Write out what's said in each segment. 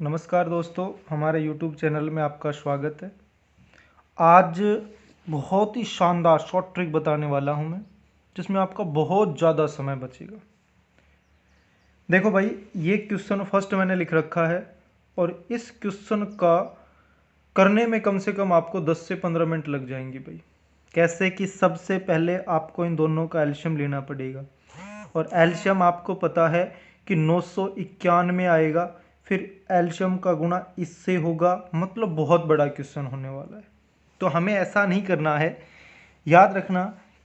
नमस्कार दोस्तों, हमारे YouTube चैनल में आपका स्वागत है। आज बहुत ही शानदार शॉर्ट ट्रिक बताने वाला हूं मैं, जिसमें आपका बहुत ज़्यादा समय बचेगा। देखो भाई, ये क्वेश्चन फर्स्ट मैंने लिख रखा है और इस क्वेश्चन का करने में कम से कम आपको 10 से 15 मिनट लग जाएंगे भाई। कैसे कि सबसे पहले आपको इन दोनों का एल्शियम लेना पड़ेगा और एल्शियम आपको पता है कि 991 आएगा, फिर एल्शियम का गुणा इससे होगा, मतलब बहुत बड़ा क्वेश्चन होने वाला है। तो हमें ऐसा नहीं करना है। याद रखना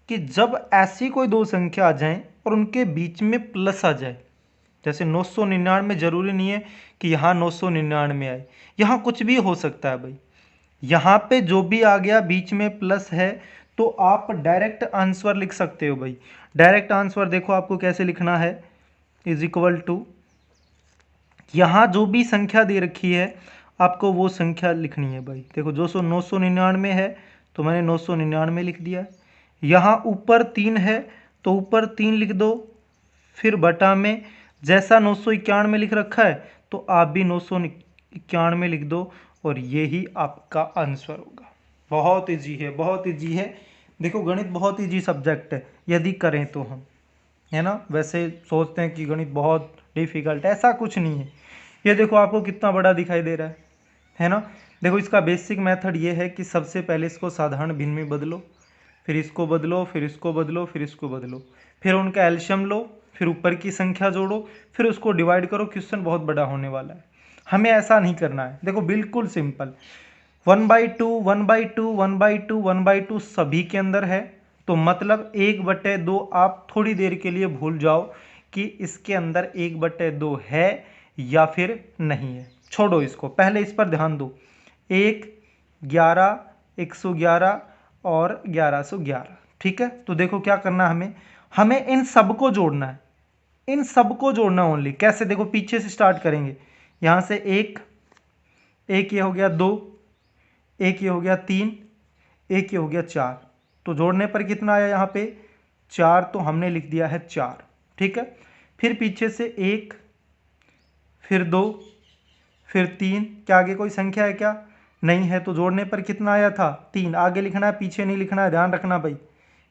कि जब ऐसी कोई दो संख्या आ जाएं और उनके बीच में प्लस आ जाए, जैसे 999, जरूरी नहीं है कि यहाँ 999 आए, यहाँ कुछ भी हो सकता है भाई। यहाँ पे जो भी आ गया बीच में प्लस है तो आप डायरेक्ट आंसर लिख सकते हो भाई। डायरेक्ट आंसर देखो आपको कैसे लिखना है, इज इक्वल टू, यहाँ जो भी संख्या दे रखी है आपको वो संख्या लिखनी है भाई। देखो 999 है तो मैंने 999 लिख दिया। यहाँ ऊपर 3 है तो ऊपर 3 लिख दो, फिर बटा में जैसा 991 में लिख रखा है तो आप भी 991 लिख दो और यही आपका आंसर होगा। बहुत ईजी है, बहुत ईजी है। देखो गणित बहुत ईजी सब्जेक्ट है यदि करें तो हम, है ना। वैसे सोचते हैं कि गणित बहुत डिफिकल्ट है, ऐसा कुछ नहीं है। ये देखो आपको कितना बड़ा दिखाई दे रहा है ना। देखो इसका बेसिक मेथड ये है कि सबसे पहले इसको साधारण भिन्न में बदलो, फिर इसको बदलो, फिर इसको बदलो, फिर इसको बदलो, फिर उनका एल्शियम लो, फिर ऊपर की संख्या जोड़ो, फिर उसको डिवाइड करो। क्वेश्चन बहुत बड़ा होने वाला है। हमें ऐसा नहीं करना है। देखो बिल्कुल सिंपल, 1/2 1/2 1/2 1/2 सभी के अंदर है, तो मतलब 1/2 आप थोड़ी देर के लिए भूल जाओ कि इसके अंदर 1/2 है या फिर नहीं है। छोड़ो इसको, पहले इस पर ध्यान दो। 1, 11, 111 और 1111, ठीक है। तो देखो क्या करना है, हमें इन सबको जोड़ना है, इन सबको जोड़ना ओनली। कैसे, देखो पीछे से स्टार्ट करेंगे। यहाँ से एक ये हो गया 2, एक ये हो गया 3, एक ये हो गया 4। तो जोड़ने पर कितना आया यहाँ पे 4, तो हमने लिख दिया है 4, ठीक है। फिर पीछे से 1, फिर 2, फिर 3। क्या आगे कोई संख्या है क्या? नहीं है, तो जोड़ने पर कितना आया था 3। आगे लिखना है, पीछे नहीं लिखना है, ध्यान रखना भाई।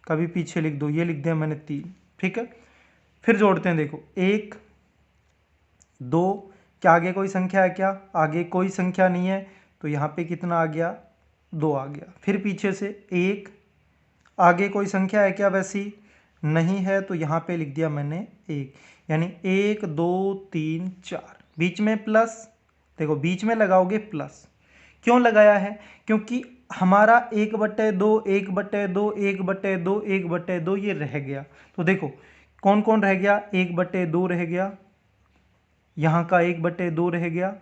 कभी पीछे लिख दो, ये लिख दिया मैंने 3, ठीक है। फिर जोड़ते हैं, देखो 1, 2। क्या आगे कोई संख्या है क्या? आगे कोई संख्या नहीं है, तो यहाँ पे कितना आ गया 2 आ गया। फिर पीछे से 1, आगे कोई संख्या है क्या? वैसी नहीं है, तो यहाँ पे लिख दिया मैंने 1। यानी 1 2 3 4, बीच में प्लस। देखो बीच में लगाओगे प्लस, क्यों लगाया है? क्योंकि हमारा 1/2 1/2 1/2 1/2 ये रह गया। तो देखो कौन कौन रह गया, 1/2 रह गया, यहाँ का 1/2 रह गया,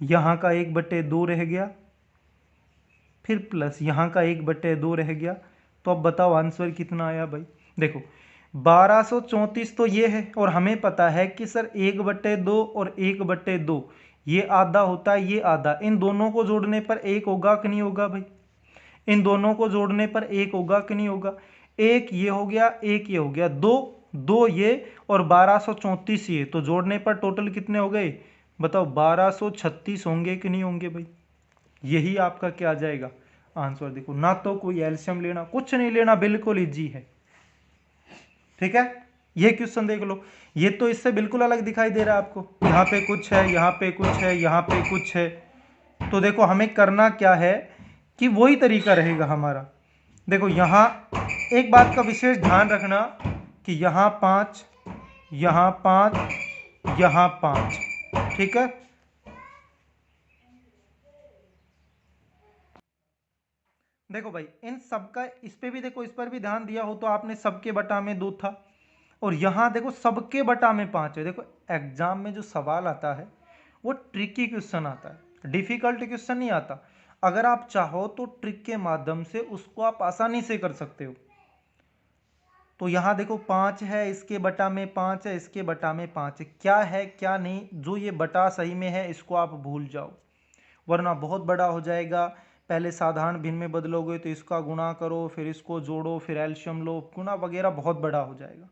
यहाँ का 1/2 रह गया, फिर प्लस यहाँ का 1/2 रह गया। तो अब बताओ आंसर कितना आया भाई। देखो 1234 तो ये है, और हमें पता है कि सर 1/2 और 1/2 ये आधा होता है, ये आधा। इन दोनों को जोड़ने पर 1 होगा कि नहीं होगा भाई? इन दोनों को जोड़ने पर 1 होगा कि नहीं होगा? 1 ये हो गया, 1 ये हो गया, 2 ये और 1234 ये, तो जोड़ने पर टोटल कितने हो गए बताओ? 1236 होंगे कि नहीं होंगे भाई? यही आपका क्या आ जाएगा आंसर। देखो ना तो कोई एल्शियम लेना, कुछ नहीं लेना, बिल्कुल इजी है, ठीक है। ये क्वेश्चन देख लो, ये तो इससे बिल्कुल अलग दिखाई दे रहा है आपको। यहाँ पे कुछ है, यहाँ पे कुछ है, यहाँ पे कुछ है। तो देखो हमें करना क्या है कि वही तरीका रहेगा हमारा। देखो यहाँ एक बात का विशेष ध्यान रखना कि यहाँ 5, यहाँ 5, यहाँ 5, ठीक है। देखो भाई इन सबका, इस पे भी देखो, इस पर भी ध्यान दिया हो तो आपने सबके बटा में 2 था, और यहाँ देखो सबके बटा में 5 है। देखो एग्जाम में जो सवाल आता है वो ट्रिकी क्वेश्चन आता है, डिफिकल्ट क्वेश्चन नहीं आता। अगर आप चाहो तो ट्रिक के माध्यम से उसको आप आसानी से कर सकते हो। तो यहाँ देखो 5 है, इसके बटा में 5 है, इसके बटा में 5 है। क्या है क्या नहीं, जो ये बटा सही में है इसको आप भूल जाओ, वरना बहुत बड़ा हो जाएगा। पहले साधारण भिन्न में बदलोगे तो इसका गुणा करो, फिर इसको जोड़ो, फिर एल्शियम लो, गुणा वगैरह बहुत बड़ा हो जाएगा,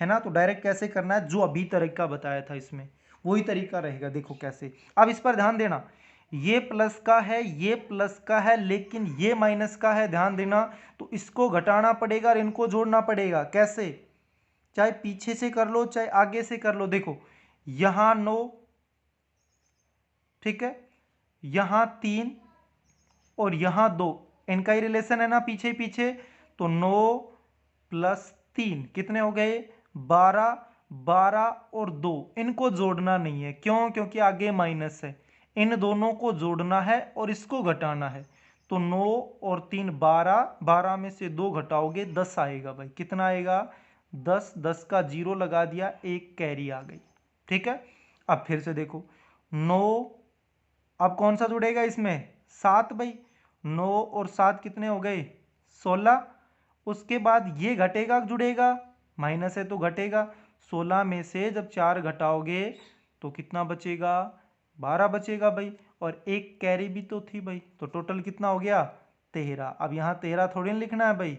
है ना। तो डायरेक्ट कैसे करना है, जो अभी तरीका बताया था इसमें वही तरीका रहेगा। देखो कैसे, अब इस पर ध्यान देना, ये प्लस का है, ये प्लस का है, लेकिन ये माइनस का है, ध्यान देना। तो इसको घटाना पड़ेगा और इनको जोड़ना पड़ेगा। कैसे? चाहे पीछे से कर लो चाहे आगे से कर लो। देखो यहां 9, ठीक है, यहां 3 और यहां 2, इनका ही रिलेशन है ना पीछे पीछे। तो 9 प्लस 3 कितने हो गए? 12। 12 और 2 इनको जोड़ना नहीं है। क्यों? क्योंकि आगे माइनस है। इन दोनों को जोड़ना है और इसको घटाना है। तो 9 और 3 12, 12 में से 2 घटाओगे 10 आएगा भाई। कितना आएगा? 10। 10 का जीरो लगा दिया, एक कैरी आ गई। ठीक है, अब फिर से देखो 9, अब कौन सा जुड़ेगा इसमें? 7 भाई। 9 और 7 कितने हो गए? 16। उसके बाद ये घटेगा जुड़ेगा? माइनस है तो घटेगा। 16 में से जब 4 घटाओगे तो कितना बचेगा? 12 बचेगा भाई। और एक कैरी भी तो थी भाई, तो टोटल कितना हो गया? 13। अब यहाँ 13 थोड़ी ना लिखना है भाई,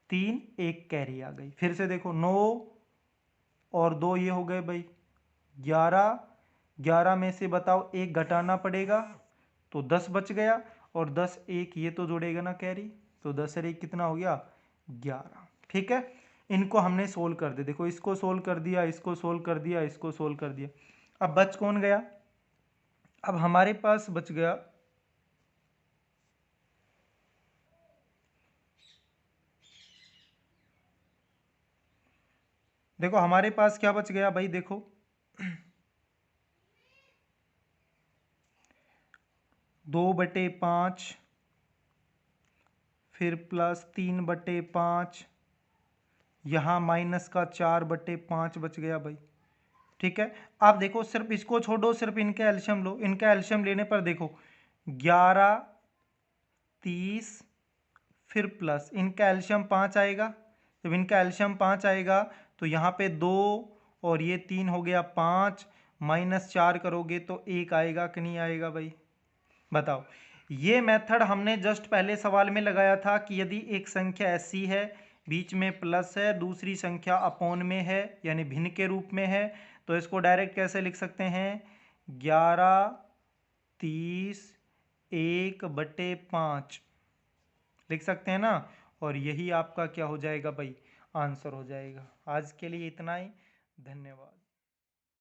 3, एक कैरी आ गई। फिर से देखो 9 और 2 ये हो गए भाई 11। 11 में से बताओ एक घटाना पड़ेगा, तो 10 बच गया। और 10 एक ये तो जोड़ेगा ना कैरी, तो 10 और 1 कितना हो गया? 11। ठीक है, इनको हमने सोल्व कर दिया। देखो इसको सोल्व कर दिया, इसको सोल्व कर दिया, इसको सोल्व कर दिया। अब बच कौन गया? अब हमारे पास बच गया, देखो हमारे पास क्या बच गया भाई, देखो 2/5, फिर प्लस 3/5, यहाँ माइनस का 4/5 बच गया भाई। ठीक है, आप देखो सिर्फ इसको छोड़ो, सिर्फ इनका एल्शियम लो। इनका एल्शियम लेने पर देखो 11, 30, फिर प्लस इनका एल्शियम 5 आएगा। जब इनका एल्शियम 5 आएगा तो यहाँ पे 2 और ये 3 हो गया 5, -4 करोगे तो 1 आएगा कि नहीं आएगा भाई? बताओ। ये मेथड हमने जस्ट पहले सवाल में लगाया था कि यदि एक संख्या ऐसी है, बीच में प्लस है, दूसरी संख्या अपॉन में है यानी भिन्न के रूप में है, तो इसको डायरेक्ट कैसे लिख सकते हैं? 11, 30, 1/5 लिख सकते हैं ना। और यही आपका क्या हो जाएगा भाई? आंसर हो जाएगा। आज के लिए इतना ही, धन्यवाद।